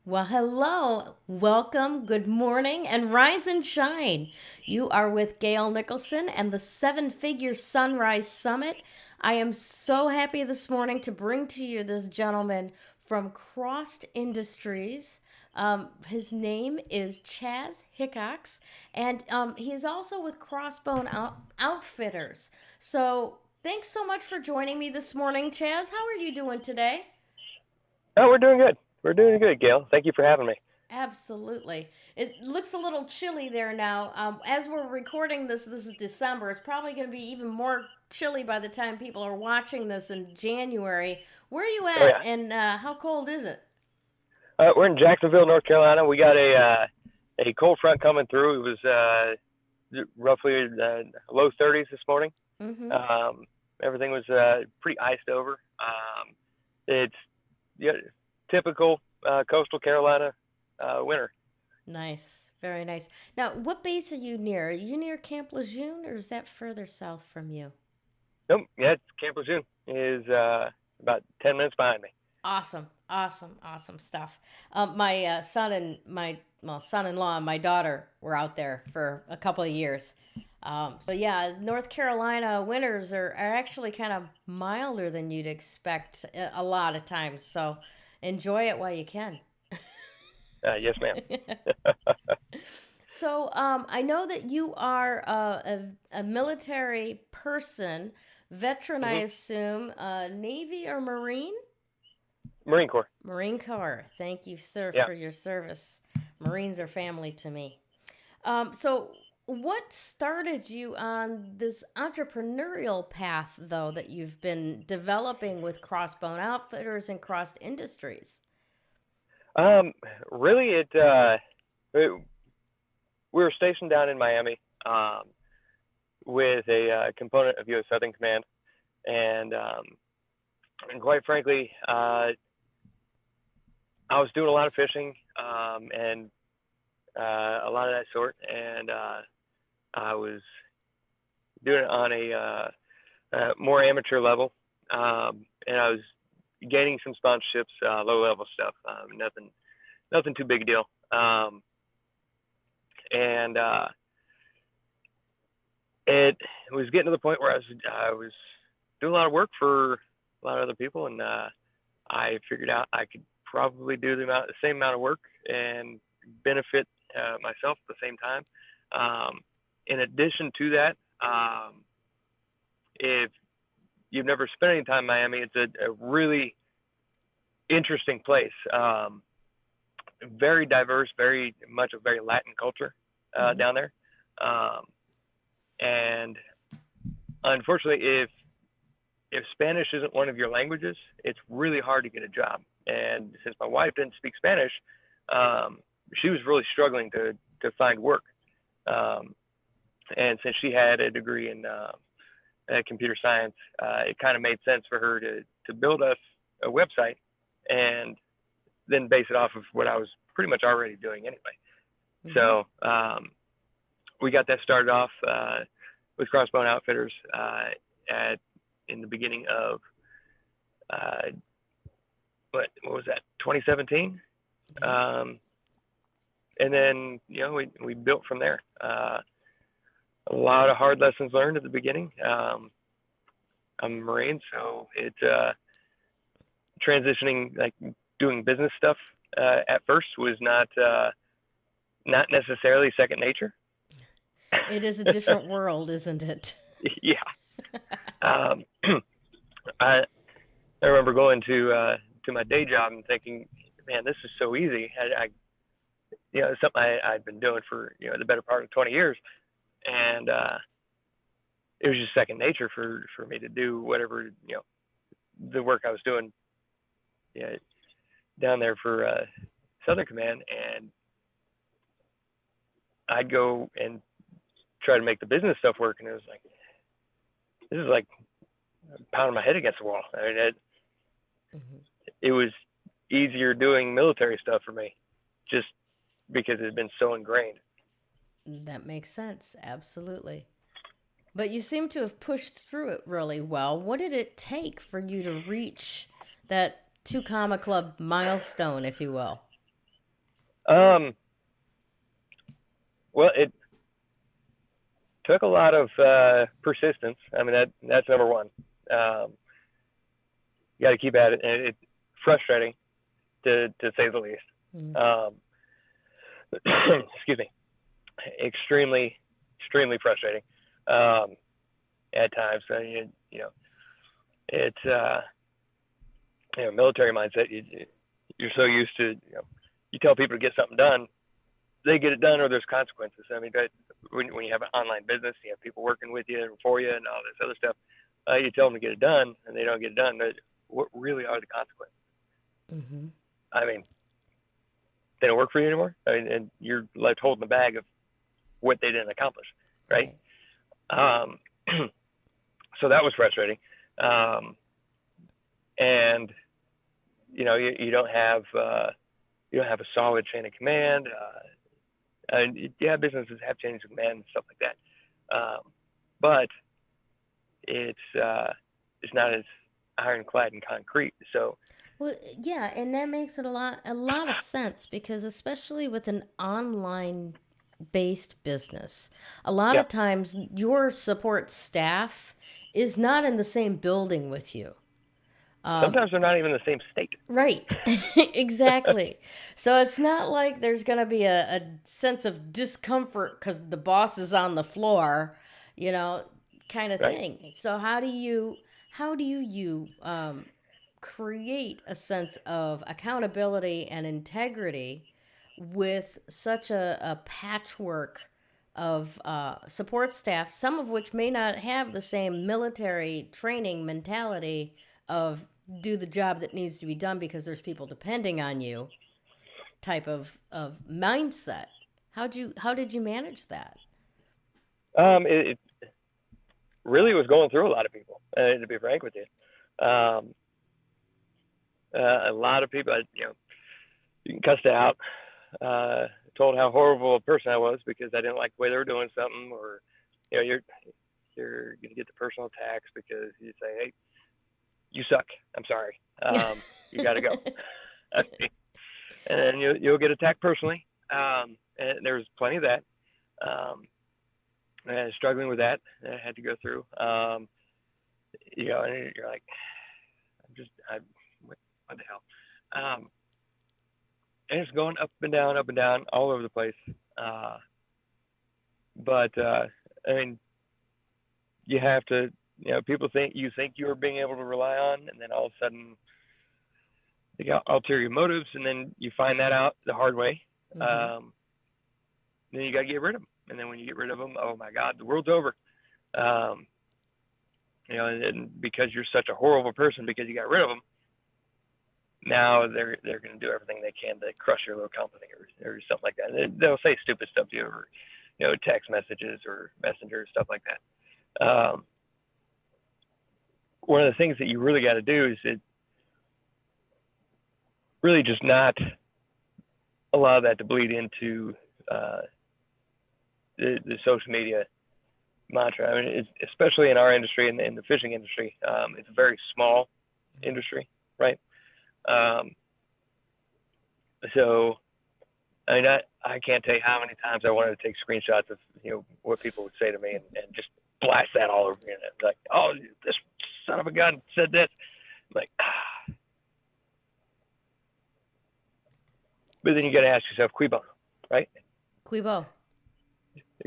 Well, hello, welcome, good morning, and rise and shine. You are with Gayle Nicholson and the Seven Figure Sunrise Summit. I am so happy this morning to bring to you this gentleman from Crossed Industries. His name is Chaz Hickcox, and he is also with Outfitters. So, thanks so much for joining me this morning, Chaz. How are you doing today? Oh, we're doing good. We're doing good, Gail. Thank you for having me. Absolutely. It looks a little chilly there now. As we're recording this is December. It's probably going to be even more chilly by the time people are watching this in January. Where are you Oh at, yeah, and how cold is it? we're in Jacksonville, North Carolina. We got a cold front coming through. It was roughly low 30s this morning. Mm-hmm. Um, Everything was pretty iced over. It's yeah, typical coastal Carolina winter. Nice. Very nice. Now, what base are you near? Are you near Camp Lejeune, or is that further south from you? Nope, yeah, it's Camp Lejeune is about 10 minutes behind me. Awesome, awesome, awesome stuff. My son and my son-in-law and my daughter were out there for a couple of years. So yeah, North Carolina winters are actually kind of milder than you'd expect a lot of times. So enjoy it while you can. Yes, ma'am. So I know that you are a military person, veteran, I hmm assume, Navy or Marine? Marine Corps. Marine Corps. Thank you, sir, Yeah. for your service. Marines are family to me. So, what started you on this entrepreneurial path, though, that you've been developing with Crossbone Outfitters and Crossed Industries? Um, Really, it we were stationed down in Miami with a component of U.S. Southern Command, and quite frankly, I was doing a lot of fishing and a lot of that sort, and I was doing it on a more amateur level, and I was gaining some sponsorships, low level stuff, nothing too big a deal, and it was getting to the point where I was doing a lot of work for a lot of other people, and I figured out I could probably do the same amount of work and benefit myself at the same time. Um, in addition to that, if you've never spent any time in Miami, it's a really interesting place. Very diverse, very much a very Latin culture Mm-hmm. down there, um, and unfortunately, if Spanish isn't one of your languages, it's really hard to get a job. And since my wife didn't speak Spanish, um, she was really struggling to find work. Um, and since she had a degree in computer science, it kind of made sense for her to build us a website and then base it off of what I was pretty much already doing anyway. Mm-hmm. So we got that started off with Crossbone Outfitters at in the beginning of uh, what was that 2017, Okay. and then we built from there. A lot of hard lessons learned at the beginning. I'm a Marine, so it's transitioning, like doing business stuff at first was not necessarily second nature. It is a different world, isn't it? Yeah. Um, I I remember going to my day job and thinking, man, this is so easy. It's something I'd been doing for the better part of 20 years, and it was just second nature for me to do whatever the work I was doing, yeah, down there for Southern Command, and I'd go and try to make the business stuff work, and it was like this is like pounding my head against the wall. I mean, Hmm. it was easier doing military stuff for me, just because it had been so ingrained. That makes sense. Absolutely. But you seem to have pushed through it really well. What did it take for you to reach that two comma club milestone, if you will? Um, well, it took a lot of persistence. I mean, that's number one. You got to keep at it, and it's frustrating to say the least. Mm. Excuse me. Extremely frustrating at times. You know, it's military mindset. You're so used to, you tell people to get something done, they get it done, or there's consequences. I mean, when you have an online business, you have people working with you and for you and all this other stuff. You tell them to get it done, and they don't get it done. What really are the consequences? Mm-hmm. I mean, they don't work for you anymore. I mean, and you're left holding the bag of what they didn't accomplish, right? So that was frustrating. And you don't have a solid chain of command. And businesses have chains of command and stuff like that. But it's not as ironclad and concrete. So Well, yeah, and that makes it a lot of sense because especially with an online based business, a lot yeah, of times your support staff is not in the same building with you. sometimes they're not even in the same state. Right. Exactly. So it's not like there's going to be a sense of discomfort because the boss is on the floor, you know, kind of Right. thing. So how do you create a sense of accountability and integrity with such a patchwork of support staff, some of which may not have the same military training mentality of do the job that needs to be done because there's people depending on you type of mindset. How did you manage that? It really was going through a lot of people, to be frank with you. A lot of people, you can cuss it out, told how horrible a person I was because I didn't like the way they were doing something, or you're gonna get the personal attacks because you say, hey, you suck. I'm sorry. You got to go. And then you'll get attacked personally. And there's plenty of that. And struggling with that, I had to go through. And you're like, what the hell? And it's going up and down, all over the place. But I mean, you have to. People think you're being able to rely on, and then all of a sudden, they got ulterior motives, and then you find that out the hard way. Mm-hmm. Then you got to get rid of them, and then when you get rid of them, oh my God, the world's over. And because you're such a horrible person, because you got rid of them, now they're going to do everything they can to crush your little company or something like that. And they'll say stupid stuff to you, or text messages or messenger stuff like that. One of the things that you really got to do is really just not allow that to bleed into the social media mantra. I mean, especially in our industry, in the fishing industry, it's a very small industry, right? So, I mean, I can't tell you how many times I wanted to take screenshots of what people would say to me and just blast that all over the internet. Like, oh, this son of a gun said this. I'm like, ah. But then you got to ask yourself, cui bono, right? Quibo.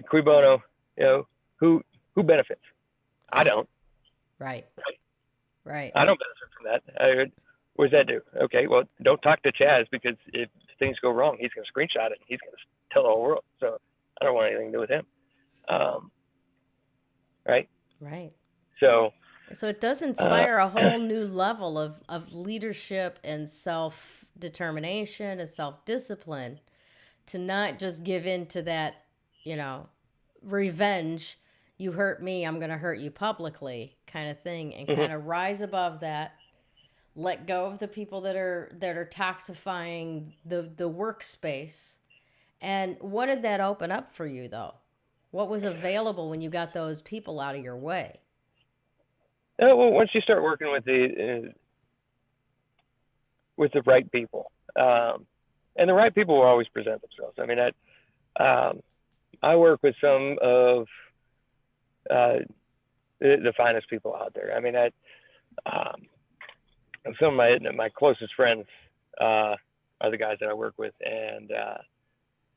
Cui bono, who benefits? I don't. Right. I don't benefit from that. What does that do? Okay, well, don't talk to Chaz because if things go wrong, he's going to screenshot it and he's going to tell the whole world. So I don't want anything to do with him. Right? Right. So it does inspire a whole new level of leadership and self determination and self discipline to not just give in to that, revenge. You hurt me, I'm going to hurt you publicly kind of thing, and kind of rise above that. Let go of the people that are toxifying the workspace. And what did that open up for you, though? What was available when you got those people out of your way? well, once you start working with the right people, and the right people will always present themselves. I mean, I work with some of uh, the finest people out there. I mean, um, some of my closest friends are the guys that I work with, and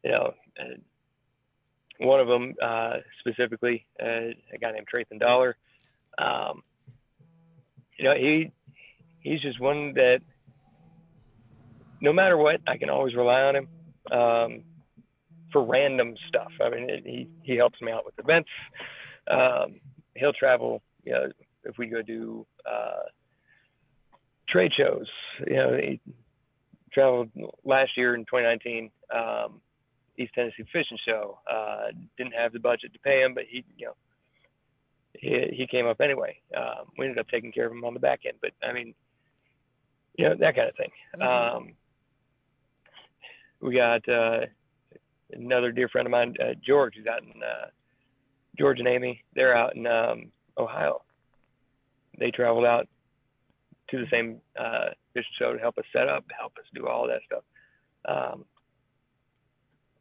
you know, one of them specifically, a guy named Trayton Dollar. Um, you know, he's just one that no matter what, I can always rely on him for random stuff. I mean, he helps me out with events. He'll travel. You know, if we go do trade shows, you know, he traveled last year in 2019. East Tennessee Fishing Show. Didn't have the budget to pay him, but he came up anyway. We ended up taking care of him on the back end, but I mean, you know, that kind of thing. Mm-hmm. We got another dear friend of mine, George, who's out in George and Amy. They're out in Ohio. They traveled out to the same fishing show to help us set up, help us do all that stuff.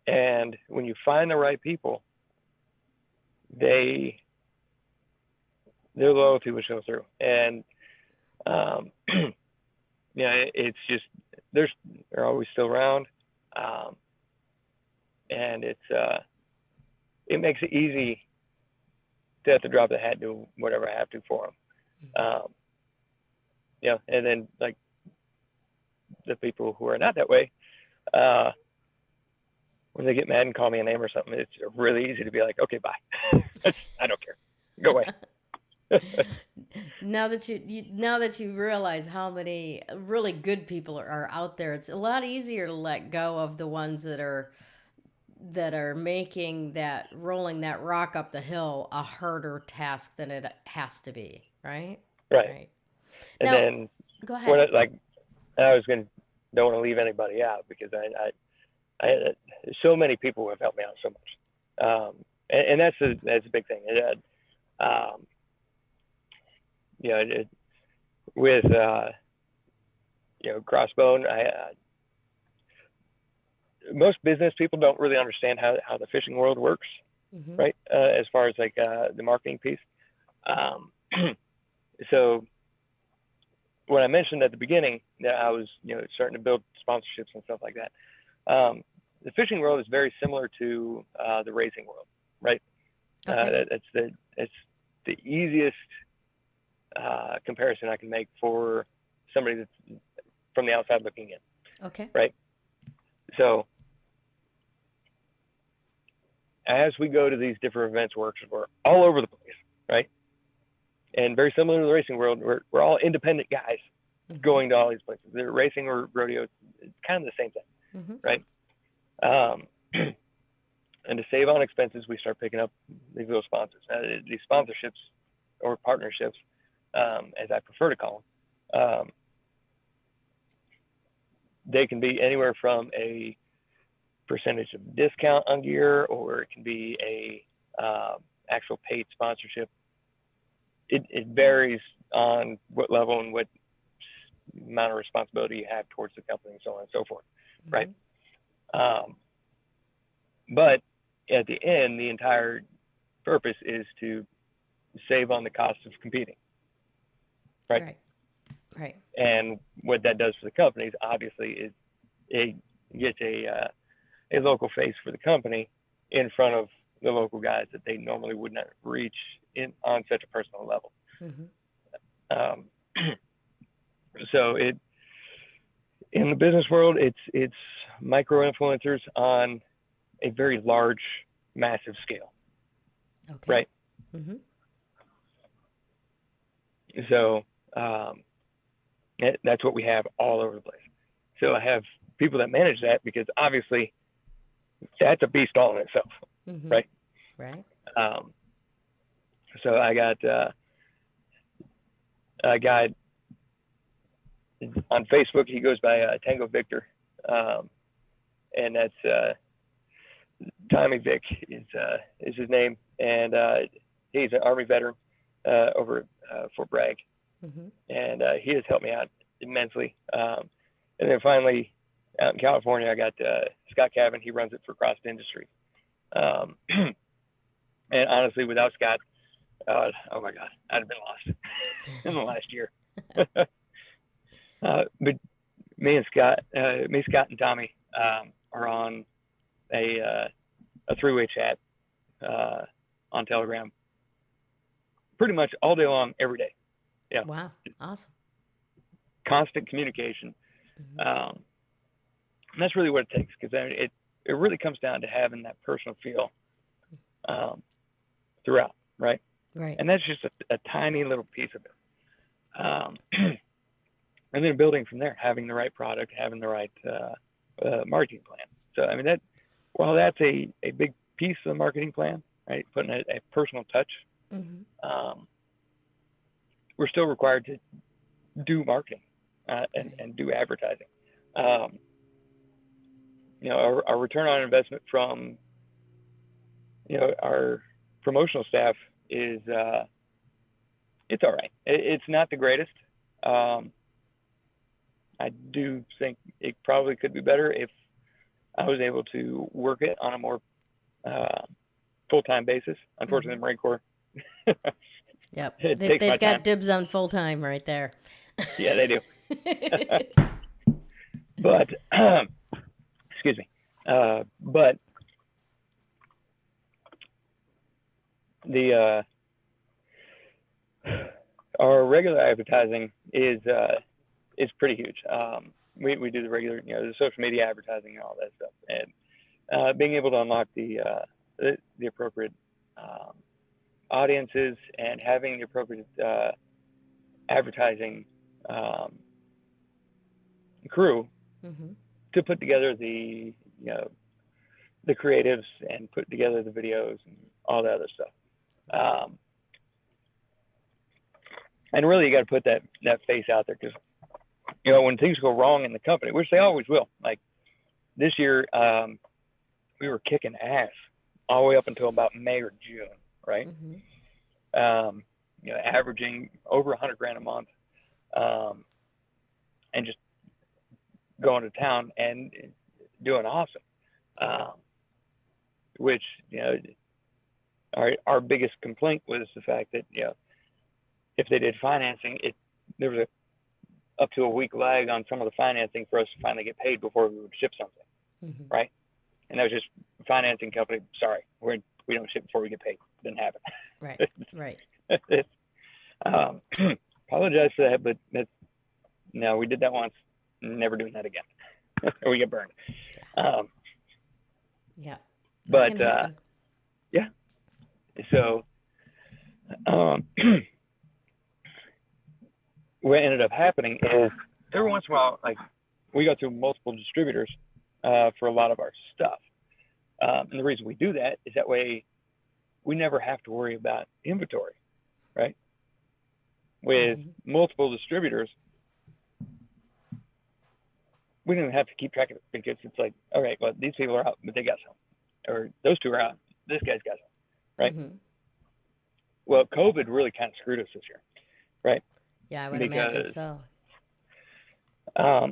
And when you find the right people, their loyalty will show through. And yeah, it's just they're always still around, and it makes it easy to have to drop the hat, do whatever I have to for them. You know, and then like the people who are not that way, when they get mad and call me a name or something, it's really easy to be like, okay, bye. I don't care. Go away. Now that you realize how many really good people are out there, it's a lot easier to let go of the ones that are making that rolling that rock up the hill a harder task than it has to be, right? Right. And now, then go ahead. Don't want to leave anybody out because I so many people have helped me out so much, and that's a big thing. You know, with you know, Crossbone, most business people don't really understand how the fishing world works, mm-hmm. right? As far as like the marketing piece. So when I mentioned at the beginning that I was, you know, starting to build sponsorships and stuff like that, the fishing world is very similar to the racing world, right? Okay. It's the easiest comparison I can make for somebody that's from the outside looking in. Okay. Right. So as we go to these different events, we're all over the place, right? And very similar to the racing world, we're all independent guys mm-hmm. going to all these places. They're racing or rodeo, it's kind of the same thing, mm-hmm. right? And to save on expenses, we start picking up these little sponsors. These sponsorships or partnerships, as I prefer to call them, they can be anywhere from a percentage of discount on gear, or it can be a actual paid sponsorship. It varies on what level and what amount of responsibility you have towards the company and so on and so forth, mm-hmm. right? But at the end, the entire purpose is to save on the cost of competing, right? Right. And what that does for the companies, obviously, is it gets a local face for the company in front of the local guys that they normally would not reach on such a personal level. Mm-hmm. So in the business world, it's micro influencers on a very large, massive scale. Okay. Right. Mm-hmm. So that's what we have all over the place. So I have people that manage that because obviously that's a beast all in itself, mm-hmm. right? Right. So I got a guy on Facebook. He goes by Tango Victor, and that's Tommy Vic is his name, and he's an Army veteran over at Fort Bragg, mm-hmm. and he has helped me out immensely. And then finally, out in California, I got Scott Cavan. He runs it for Cross Industry. And honestly, without Scott, oh my God, I'd have been lost in the last year. But Scott and Tommy are on a three-way chat on Telegram pretty much all day long, every day. Yeah. Wow. Awesome. Constant communication. And that's really what it takes, because it really comes down to having that personal feel throughout, right? Right. And that's just a tiny little piece of it. And then building from there, having the right product, having the right marketing plan. So, I mean, while that's a big piece of the marketing plan, right, putting a personal touch, we're still required to do marketing and do advertising. Our return on investment from, our promotional staff is, it's all right. It's not the greatest. I do think it probably could be better if I was able to work it on a more full-time basis. Unfortunately, the Marine Corps. Yep. They've got dibs on full-time right there. Yeah, they do. But, excuse me. But our regular advertising is pretty huge. We do the regular, the social media advertising and all that stuff, and being able to unlock the appropriate audiences and having the appropriate advertising crew to put together the creatives and put together the videos and all the other stuff. And really, you got to put that face out there, because when things go wrong in the company, which they always will. Like this year, we were kicking ass all the way up until about May or June, right? Averaging over $100,000 a month, and just going to town and doing awesome. Which our biggest complaint was the fact that if they did financing, there was up to a week lag on some of the financing for us to finally get paid before we would ship something, right? And that was just financing company. Sorry, we don't ship before we get paid. Didn't happen. Right. Apologize for that, but no, we did that once. Never doing that again. Or we get burned. Yeah. But yeah. So what ended up happening is every once in a while, like, we go through multiple distributors for a lot of our stuff. And the reason we do that is that way we never have to worry about inventory, right? With multiple distributors, we don't even have to keep track of it, because it's like, all right, well, these people are out, but they got some. Or those two are out, this guy's got some, right? Well, COVID really kind of screwed us this year, right? Yeah, I would imagine so. All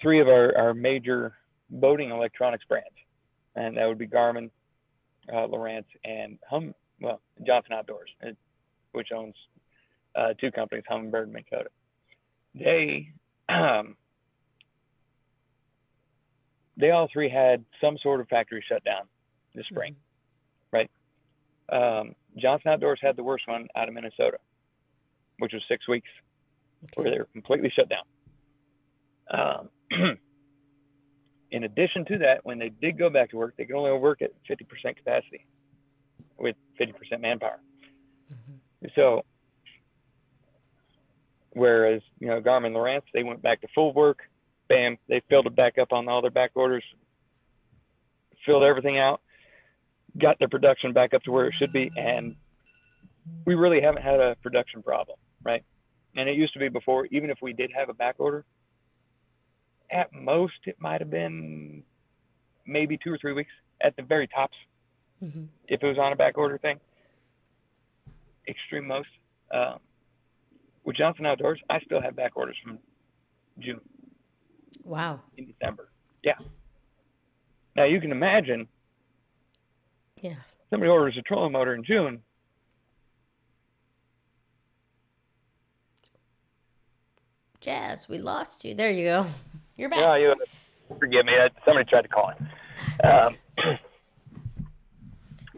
three of our major boating electronics brands, and that would be Garmin, Lowrance, and Johnson Outdoors, which owns two companies, Humminbird and Minn Kota. They all three had some sort of factory shutdown this spring, right? Johnson Outdoors had the worst one out of Minnesota, which was 6 weeks, where they were completely shut down. In addition to that, when they did go back to work, they could only work at 50% capacity with 50% manpower. So, whereas, Garmin, Lowrance, they went back to full work. Bam, they filled it back up on all their back orders, filled everything out, got their production back up to where it should be, and we really haven't had a production problem, right? And it used to be before, even if we did have a back order, at most it might have been maybe 2 or 3 weeks at the very tops, if it was on a back order thing. Extreme most. With Johnson Outdoors, I still have back orders from June. Wow. in December. Yeah. Now you can imagine Yeah. somebody orders a trolling motor in June. Jazz, we lost you. There you go. You're back. Yeah, you forgive me. Somebody tried to call him. Gotcha.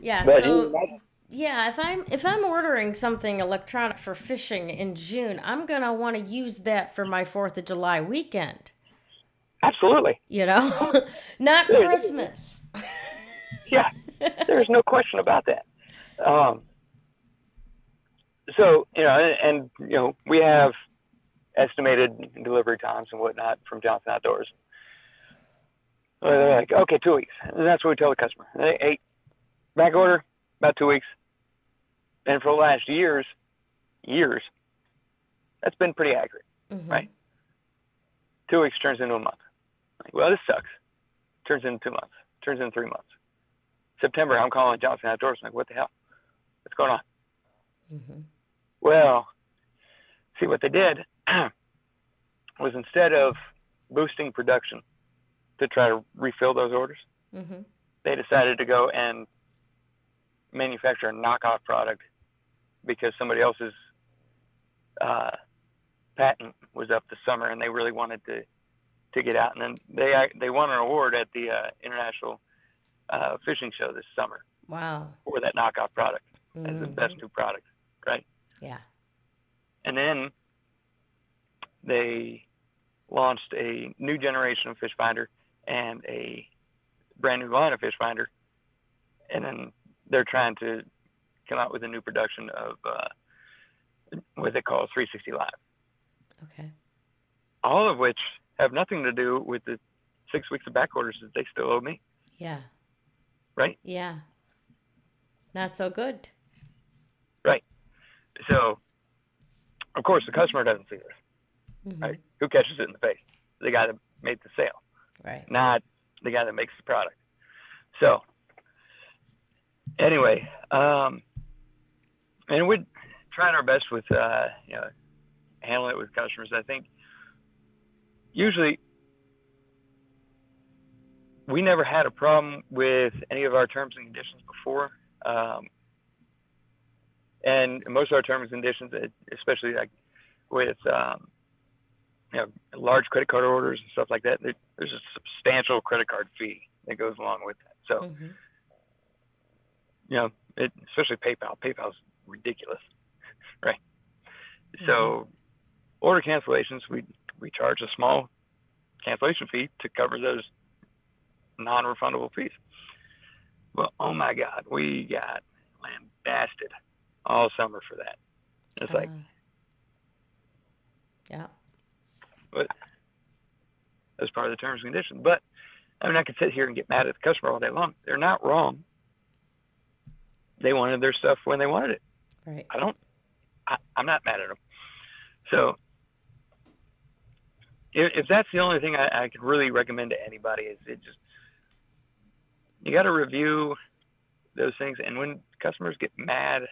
Yeah, But so yeah, if I'm ordering something electronic for fishing in June, I'm gonna want to use that for my 4th of July weekend. absolutely. You know, not There, Christmas. yeah, there's no question about that. Um, so, we have estimated delivery times and whatnot from Johnson Outdoors. So they're like, okay, 2 weeks. And that's what we tell the customer. Hey, back order, about 2 weeks. And for the last years, that's been pretty accurate, right? 2 weeks turns into a month. Like, well, this sucks. Turns into 2 months. Turns into 3 months. September, I'm calling Johnson Outdoors. I'm like, what the hell? What's going on? Well, see, what they did was instead of boosting production to try to refill those orders, they decided to go and manufacture a knockoff product because somebody else's patent was up this summer and they really wanted to get out. And then they won an award at the International Fishing Show this summer. Wow. For that knockoff product as the best new product, right? Yeah. And then they launched a new generation of fish finder and a brand new line of fish finder. And then they're trying to come out with a new production of what they call 360 Live. Okay. All of which have nothing to do with the 6 weeks of back orders that they still owe me. Yeah. Right? Yeah. Not so good. Right. So, of course, the customer doesn't see this. Right? Who catches it in the face? The guy that made the sale. Right. Not the guy that makes the product. So, anyway, and we're trying our best with, handling it with customers. I think usually we never had a problem with any of our terms and conditions before. And most of our terms and conditions, especially like with, large credit card orders and stuff like that, there's a substantial credit card fee that goes along with that. So, especially PayPal. PayPal's ridiculous, right? So, order cancellations, we charge a small cancellation fee to cover those non-refundable fees. Well, oh my God, we got lambasted all summer for that. It's like, yeah, but as part of the terms and conditions. But I mean, I could sit here and get mad at the customer all day long. They're not wrong. They wanted their stuff when they wanted it. Right. I'm not mad at them. So if that's the only thing I could really recommend to anybody is you got to review those things. And when customers get mad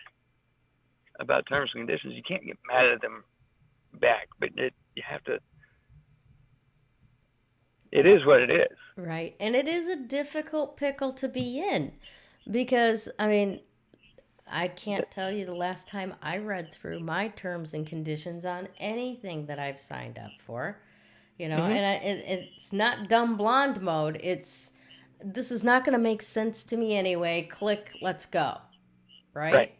about terms and conditions, you can't get mad at them back, but you have to, it is what it is. Right. And it is a difficult pickle to be in because, I mean, I can't tell you the last time I read through my terms and conditions on anything that I've signed up for, and it's not dumb blonde mode. This is not going to make sense to me anyway. Click, let's go. Right.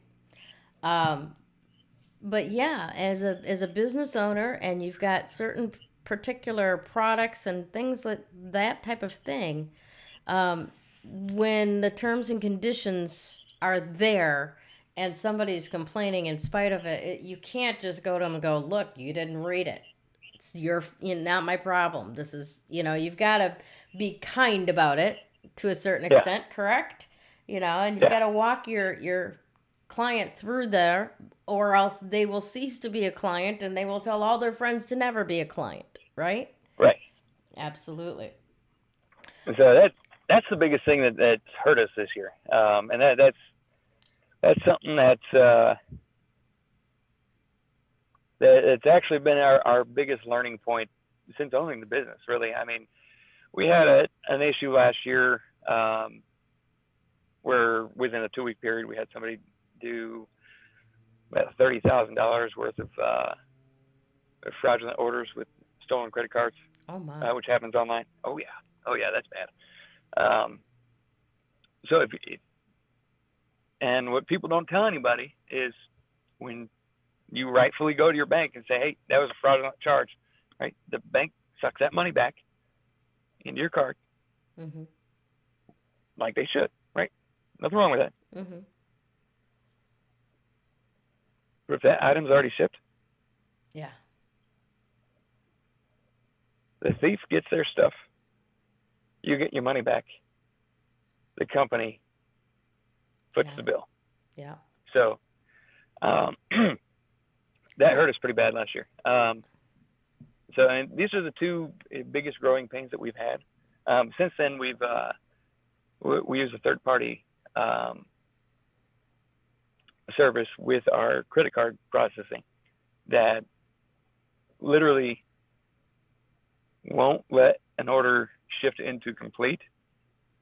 But yeah, as a business owner and you've got certain particular products and things like that type of thing, when the terms and conditions are there and somebody's complaining in spite of it, you can't just go to them and go, look, you didn't read it. It's not my problem. This is, you've got to be kind about it to a certain extent, correct? And you've got to walk your client through there, or else they will cease to be a client and they will tell all their friends to never be a client, right? Right. Absolutely. And so that's the biggest thing that's hurt us this year. And that's something that's actually been our biggest learning point since owning the business, really. I mean, we had an issue last year where within a 2-week period we had somebody do about $30,000 worth of fraudulent orders with stolen credit cards, Oh my. which happens online. Oh yeah, that's bad. So and what people don't tell anybody is when you rightfully go to your bank and say, hey, that was a fraudulent charge, right? The bank sucks that money back into your card, Mm-hmm. like they should, right? Nothing wrong with that. Mm-hmm. But if that item's already shipped, Yeah. the thief gets their stuff, you get your money back, the company foots the bill. Yeah. So that hurt us pretty bad last year. So and these are the two biggest growing pains that we've had. Since then, we use a third-party service with our credit card processing that literally won't let an order shift into complete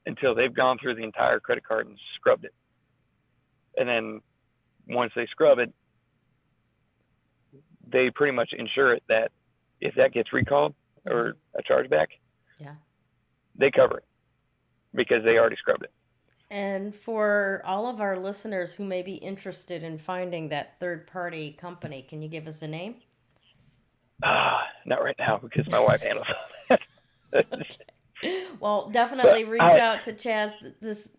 until they've gone through the entire credit card and scrubbed it. And then once they scrub it, they pretty much ensure it that if that gets recalled or a chargeback, they cover it because they already scrubbed it. And for all of our listeners who may be interested in finding that third-party company, can you give us a name? Not right now because my wife handles it. Okay. Well, definitely reach out to Chaz. This,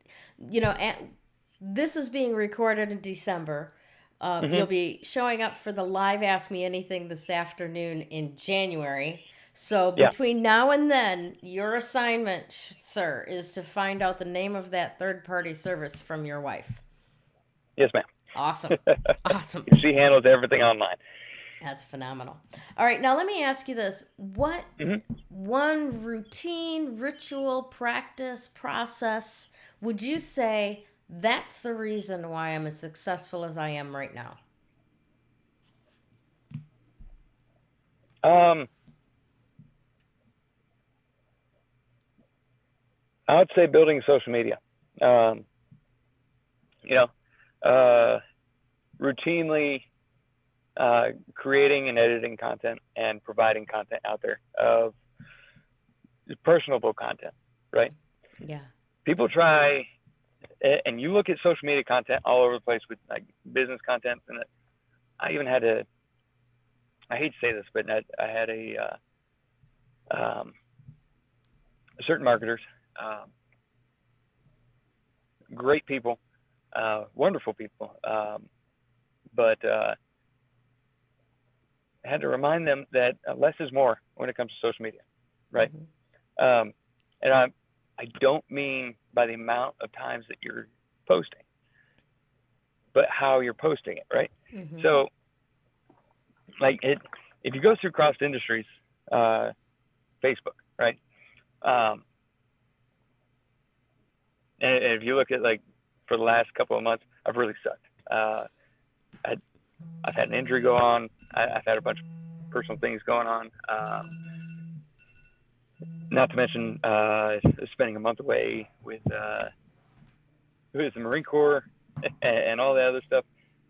this is being recorded in December. You'll be showing up for the live Ask Me Anything this afternoon in January. So between now and then, your assignment, sir, is to find out the name of that third-party service from your wife. Yes, ma'am. Awesome. Awesome. She handles everything online. That's phenomenal. All right, now let me ask you this. What one routine, ritual, practice, process would you say that's the reason why I'm as successful as I am right now? I would say building social media. Routinely creating and editing content and providing content out there of personable content, right? Yeah. People try, and you look at social media content all over the place with like business content, and I even had to, I hate to say this, but I had certain marketers, great people, wonderful people, but I had to remind them that less is more when it comes to social media, right? And I don't mean by the amount of times that you're posting, but how you're posting it, right? So, like if you go through cross industries, Facebook, right? And if you look at like for the last couple of months, I've really sucked. I've had an injury go on. I've had a bunch of personal things going on. Not to mention spending a month away with the Marine Corps and all that other stuff.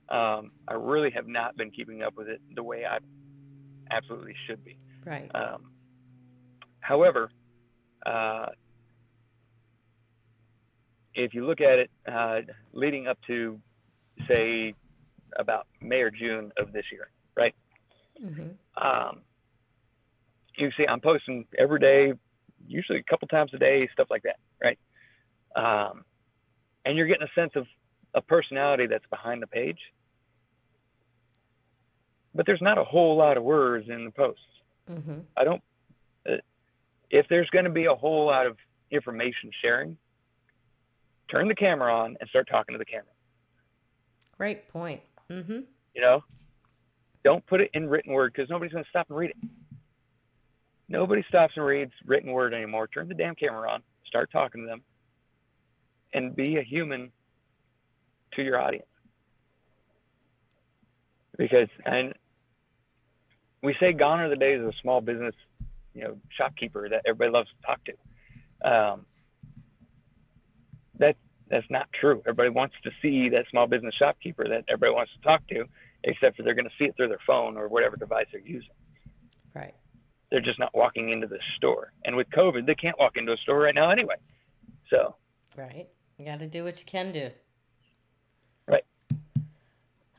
I really have not been keeping up with it the way I absolutely should be. Right. However, if you look at it leading up to, say, about May or June of this year, right? You see I'm posting every day, usually a couple times a day, stuff like that, right? And you're getting a sense of a personality that's behind the page, but there's not a whole lot of words in the posts. I don't, if there's going to be a whole lot of information sharing, turn the camera on and start talking to the camera. Great point. Don't put it in written word because nobody's going to stop and read it. Nobody stops and reads written word anymore. Turn the damn camera on, start talking to them, and be a human to your audience. Because, and we say gone are the days of small business shopkeeper that everybody loves to talk to. That that's not true. Everybody wants to see that small business shopkeeper that everybody wants to talk to, except for they're going to see it through their phone or whatever device they're using. Right. They're just not walking into the store. And with COVID, they can't walk into a store right now anyway. So. Right. You got to do what you can do. Right.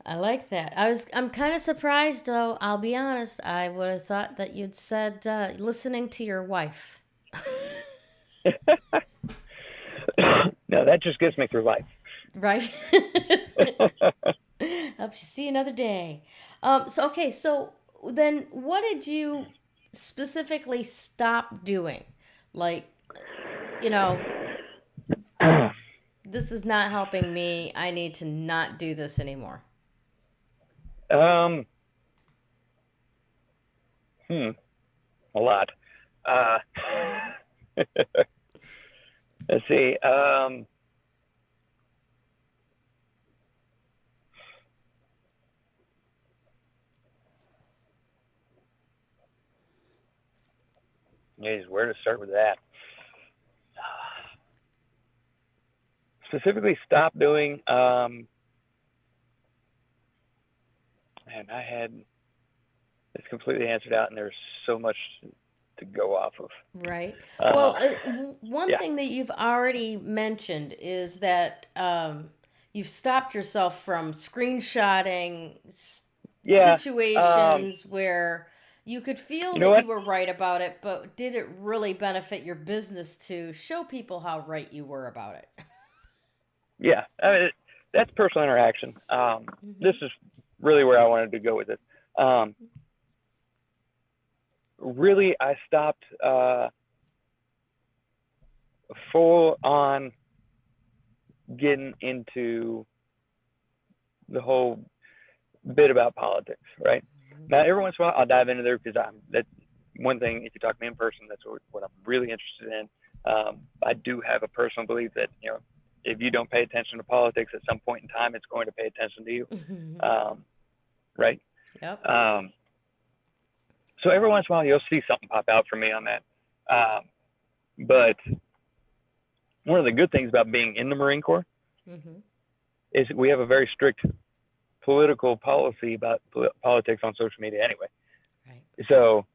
I like that. I'm kind of surprised though. I'll be honest. I would have thought that you'd said listening to your wife. No, that just gets me through life. Right. Hope you see another day. So then what did you specifically stop doing? Like, you know, this is not helping me. I need to not do this anymore. um, a lot. Uh, let's see. Geez, where to start with that? Specifically, stop doing. Man, I had it's completely answered out, and there's so much to go off of. Right. Uh, Well, one yeah, thing that you've already mentioned is that you've stopped yourself from screenshotting yeah. situations where you could feel You know that you what? were right about it, but did it really benefit your business to show people how right you were about it? Yeah, I mean, that's personal interaction. Hmm. This is really where I wanted to go with it. Um, really, I stopped full on getting into the whole bit about politics, right? Now, every once in a while, I'll dive into there because that's one thing. If you talk to me in person, that's what I'm really interested in. I do have a personal belief that if you don't pay attention to politics at some point in time, it's going to pay attention to you, right? Yep. Um, so every once in a while, you'll see something pop out for me on that. But one of the good things about being in the Marine Corps Hmm. is we have a very strict political policy about politics on social media anyway. Right. So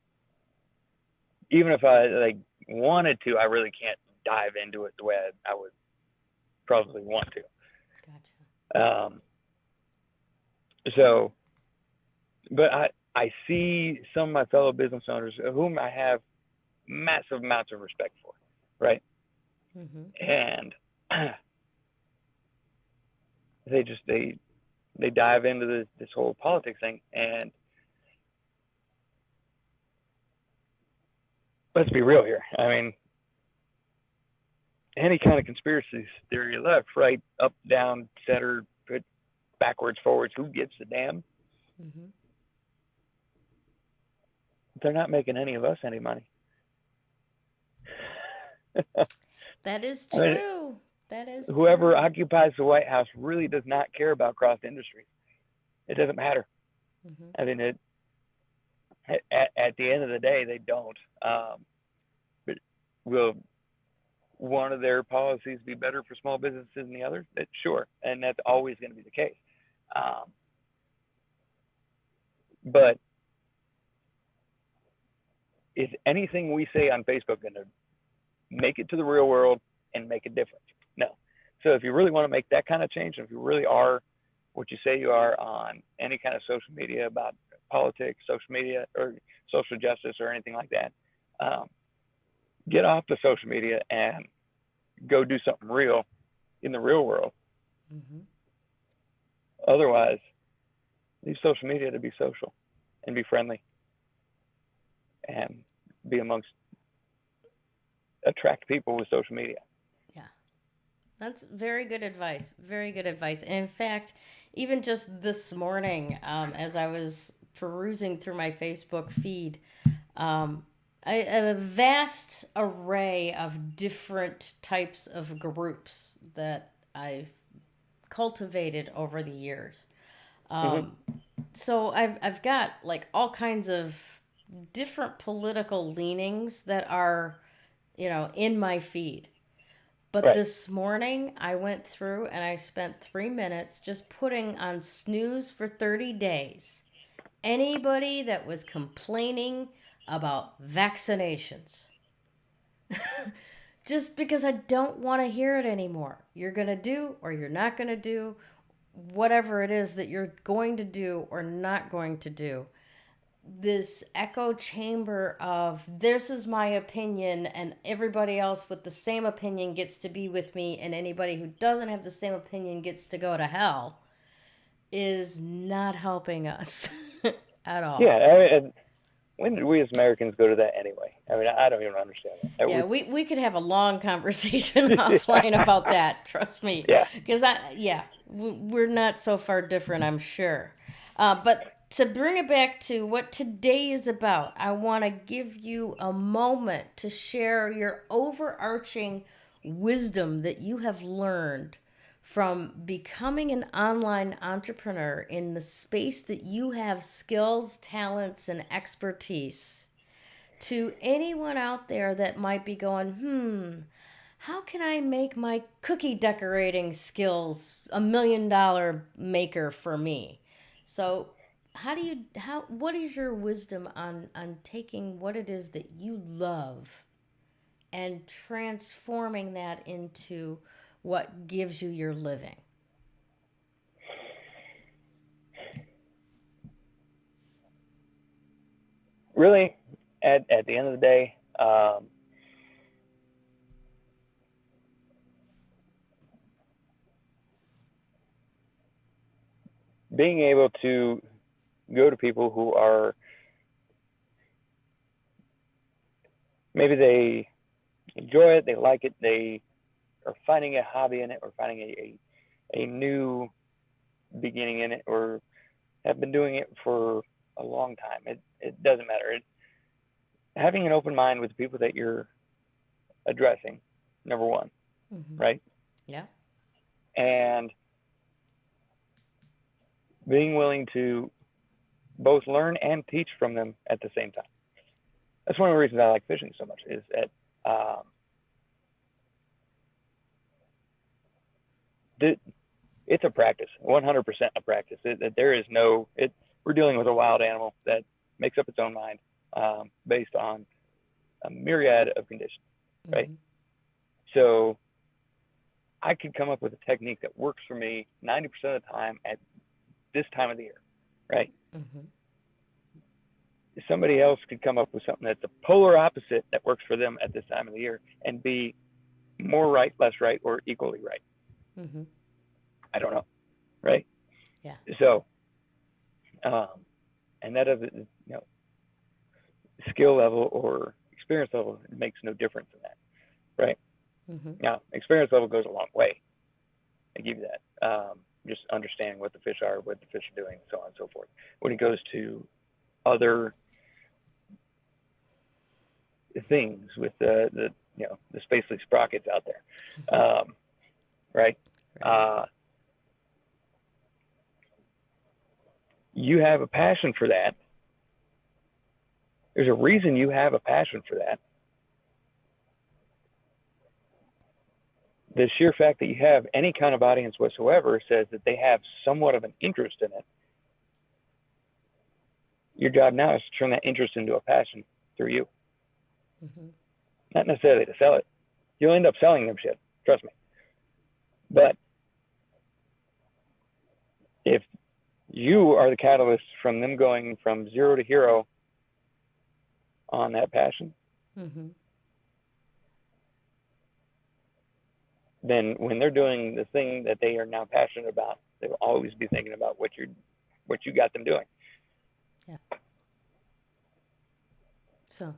even if I wanted to, I really can't dive into it the way I would probably want to. Gotcha. Um, so, but I see some of my fellow business owners whom I have massive amounts of respect for, right? Hmm. And they dive into this whole politics thing, and let's be real here. I mean, any kind of conspiracy theory, left, right, up, down, center, backwards, forwards, who gives a damn? Hmm. They're not making any of us any money. That is I mean, true. That is whoever true. occupies the White House really does not care about cross industries. It doesn't matter. Hmm. I mean, at the end of the day, they don't. But will one of their policies be better for small businesses than the other? Sure, and that's always going to be the case. Um, but is anything we say on Facebook going to make it to the real world and make a difference? No. So if you really want to make that kind of change, if you really are what you say you are on any kind of social media about politics, social media, or social justice, or anything like that, get off the social media and go do something real in the real world. Hmm. Otherwise, leave social media to be social and be friendly and be amongst attract people with social media. Yeah. That's very good advice. Very good advice. And in fact, even just this morning, as I was perusing through my Facebook feed, um, a vast array of different types of groups that I've cultivated over the years. Mm-hmm. Um, so I've got like all kinds of different political leanings that are, in my feed. But Right. this morning, I went through and I spent 3 minutes just putting on snooze for 30 days. Anybody that was complaining about vaccinations, just because I don't want to hear it anymore. You're going to do or you're not going to do whatever it is that you're going to do or not going to do. This echo chamber of this is my opinion and everybody else with the same opinion gets to be with me and anybody who doesn't have the same opinion gets to go to hell is not helping us at Yeah. all. I mean, when did we as Americans go to that anyway? I mean, I don't even understand that. Yeah, we could have a long conversation offline about that. Trust me, Yeah. because we're not so far different, I'm sure. But to bring it back to what today is about, I want to give you a moment to share your overarching wisdom that you have learned from becoming an online entrepreneur in the space that you have skills, talents, and expertise to anyone out there that might be going, how can I make my cookie decorating skills $1 million maker for me? So, what is your wisdom on taking what it is that you love and transforming that into what gives you your living? Really, at the end of the day, being able to go to people who are maybe they enjoy it, they like it, they are finding a hobby in it, or finding a new beginning in it, or have been doing it for a long time. It doesn't matter. Having an open mind with the people that you're addressing, number one, Mm-hmm. right? Yeah. And being willing to both learn and teach from them at the same time. That's one of the reasons I like fishing so much, is that it's a practice, 100% a practice. There is no, we're dealing with a wild animal that makes up its own mind based on a myriad of conditions, right? Mm-hmm. So I could come up with a technique that works for me 90% of the time at this time of the year, right? Mm-hmm. Somebody else could come up with something that's a polar opposite that works for them at this time of the year and be more right, less right, or equally right. Mm-hmm. I don't know, right? Yeah. So, and that doesn't, skill level or experience level makes no difference in that, right? Mm-hmm. Now, experience level goes a long way. I give you that. Just understanding what the fish are, what the fish are doing, so on and so forth. When it goes to other things with the spacely sprockets out there, right? Right. You have a passion for that. There's a reason you have a passion for that. The sheer fact that you have any kind of audience whatsoever says that they have somewhat of an interest in it. Your job now is to turn that interest into a passion through you. Mm-hmm. Not necessarily to sell it. You'll end up selling them shit, trust me. But if you are the catalyst from them going from zero to hero on that passion, Mm-hmm. then when they're doing the thing that they are now passionate about, they will always be thinking about what you got them doing. Yeah. So,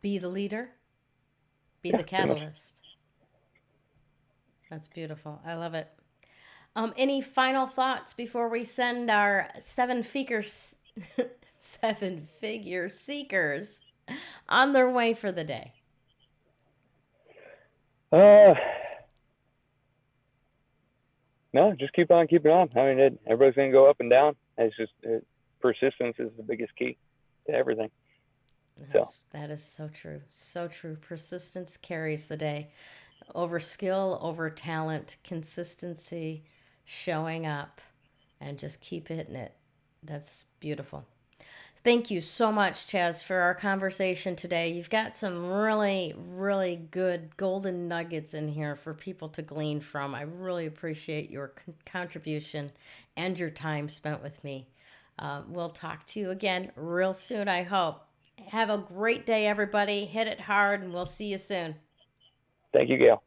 be the leader, be Yeah, the pretty much. catalyst. That's beautiful. I love it. Any final thoughts before we send our seven figure seekers on their way for the day? No, just keep on keeping on. I mean, everybody's going to go up and down. It's just persistence is the biggest key. to everything. So That is so true. So true. Persistence carries the day. Over skill, over talent, consistency, showing up, and just keep hitting it. That's beautiful. Thank you so much, Chaz, for our conversation today. You've got some really, really good golden nuggets in here for people to glean from. I really appreciate your contribution and your time spent with me. We'll talk to you again real soon, I hope. Have a great day, everybody. Hit it hard, and we'll see you soon. thank you, Gayle.